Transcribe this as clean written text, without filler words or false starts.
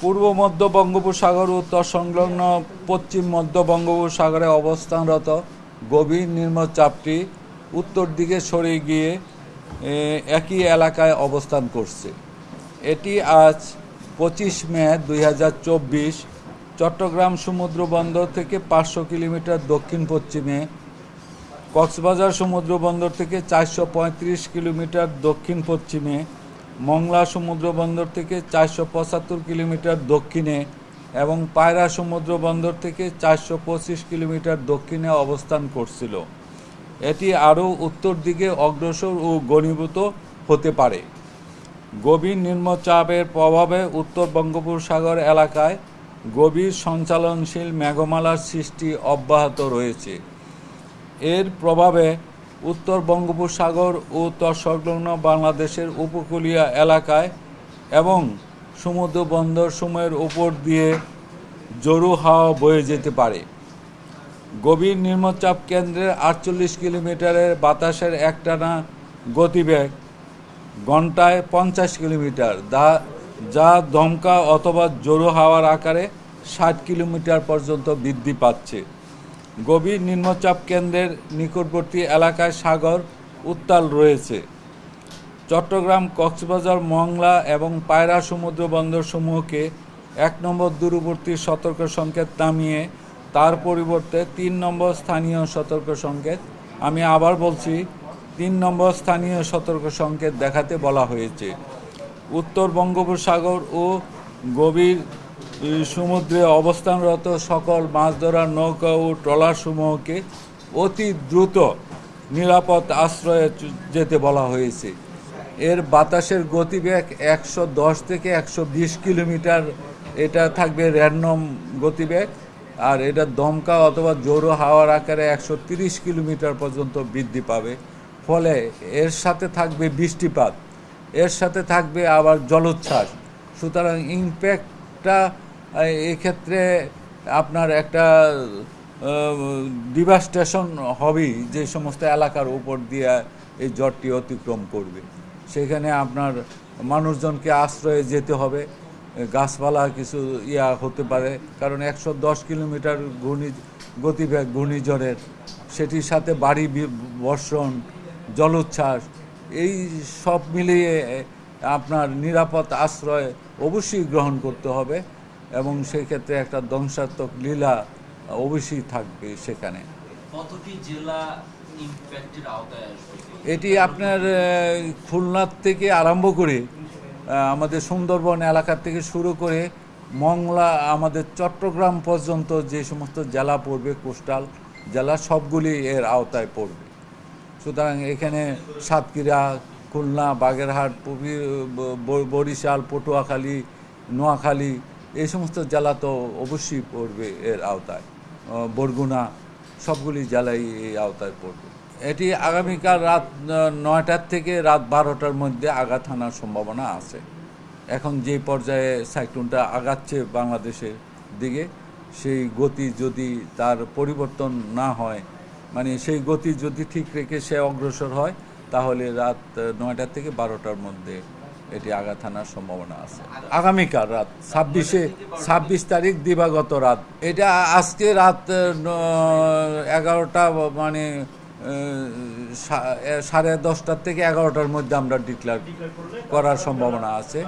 পূর্ব মধ্য বঙ্গোপসাগর উত্তর সংলগ্ন পশ্চিম মধ্য বঙ্গোপসাগরে অবস্থানরত গভীর নিম্নচাপটি উত্তর দিকে সরে গিয়ে একই এলাকায় অবস্থান করছে। এটি আজ 25 মে 2024 চট্টগ্রাম সমুদ্র বন্দর থেকে 500 কিলোমিটার দক্ষিণ পশ্চিমে, কক্সবাজার সমুদ্র বন্দর থেকে 435 কিলোমিটার দক্ষিণ পশ্চিমে, মংলা সমুদ্র বন্দর থেকে 475 কিলোমিটার দক্ষিণে এবং পায়রা সমুদ্র বন্দর থেকে 425 কিলোমিটার দক্ষিণে অবস্থান করছিল। এটি আরও উত্তর দিকে অগ্রসর ও ঘনীভূত হতে পারে। গভীর নিম্নচাপের প্রভাবে উত্তর বঙ্গোপসাগর এলাকায় গভীর সঞ্চালনশীল মেঘমালার সৃষ্টি অব্যাহত রয়েছে। এর প্রভাবে উত্তর বঙ্গোপসাগর ও তৎসংলগ্ন বাংলাদেশের উপকূলীয় এলাকায় এবং সমুদ্র বন্দরসমূহের উপর দিয়ে জোরো হাওয়া বয়ে যেতে পারে। গভীর নিম্নচাপ কেন্দ্রের 48 কিলোমিটারের বাতাসের একটানা গতিবেগ ঘন্টায় 50 কিলোমিটার, যা দমকা অথবা জোরো হাওয়ার আকারে 60 কিলোমিটার পর্যন্ত বৃদ্ধি পাচ্ছে। গভীর নিম্নচাপ কেন্দ্রের নিকটবর্তী এলাকায় সাগর উত্তাল রয়েছে। চট্টগ্রাম, কক্সবাজার, মংলা এবং পায়রা সমুদ্র বন্দরসমূহকে 1 নম্বর দূরবর্তী সতর্ক সংকেত নামিয়ে তার পরিবর্তে 3 নম্বর স্থানীয় সতর্ক সংকেত, আমি আবার বলছি 3 নম্বর স্থানীয় সতর্ক সংকেত দেখাতে বলা হয়েছে। উত্তর বঙ্গোপসাগর ও গভীর সমুদ্রে অবস্থানরত সকল মাছ ধরার নৌকা ও ট্রলারসমূহকে অতি দ্রুত নিরাপদ আশ্রয়ে যেতে বলা হয়েছে। এর বাতাসের গতিবেগ 110 থেকে 120 কিলোমিটার, এটা থাকবে র্যান্ডম গতিবেগ, আর এটা দমকা অথবা জোরো হাওয়ার আকারে 130 কিলোমিটার পর্যন্ত বৃদ্ধি পাবে। ফলে এর সাথে থাকবে বৃষ্টিপাত, এর সাথে থাকবে আবার জলোচ্ছ্বাস। সুতরাং ইম্প্যাক্টটা এক্ষেত্রে আপনার একটা ডিভাস্টেশন হবেই, যে সমস্ত এলাকার উপর দিয়ে এই ঝড়টি অতিক্রম করবে। সেখানে আপনার মানুষজনকে আশ্রয়ে যেতে হবে, গাছপালা কিছু হতে পারে, কারণ 110 কিলোমিটার গতিবেগ ঘূর্ণিঝড়ের, সেটির সাথে বাড়ি বর্ষণ, জলোচ্ছ্বাস, এই সব মিলিয়ে আপনার নিরাপদ আশ্রয় অবশ্যই গ্রহণ করতে হবে এবং সেই ক্ষেত্রে একটা ধ্বংসাত্মক লীলা অবশ্যই থাকবে সেখানে। কতটি জেলা ইমপ্যাক্টের আওতায় আসবে? এটি আপনার খুলনার থেকে আরম্ভ করে আমাদের সুন্দরবন এলাকা থেকে শুরু করে মংলা, আমাদের চট্টগ্রাম পর্যন্ত যে সমস্ত জেলা পড়বে, কোস্টাল জেলা, সবগুলি এর আওতায় পড়বে। সুতরাং এখানে সাতক্ষীরা, খুলনা, বাগেরহাট, বরিশাল, পটুয়াখালী, নোয়াখালী, এই সমস্ত জেলা তো অবশ্যই পড়বে এর আওতায়। বরগুনা, সবগুলি জেলাই এই আওতায় পড়বে। এটি আগামীকাল রাত 9টার থেকে রাত 12টার মধ্যে আঘাত হানার সম্ভাবনা আছে। এখন যে পর্যায়ে সাইক্লোনটা আগাচ্ছে বাংলাদেশের দিকে, সেই গতি যদি তার পরিবর্তন না হয়, মানে সেই গতি যদি ঠিক রেখে সে অগ্রসর হয়, তাহলে রাত 9টা থেকে 12টার মধ্যে এটি আঘাত হানার সম্ভাবনা আছে। আগামীকাল রাত 26 তারিখ দিবাগত রাত, এটা আজকে রাত 11টা, মানে 10:30 থেকে 11টার মধ্যে আমরা ডিক্লেয়ার করার সম্ভাবনা আছে।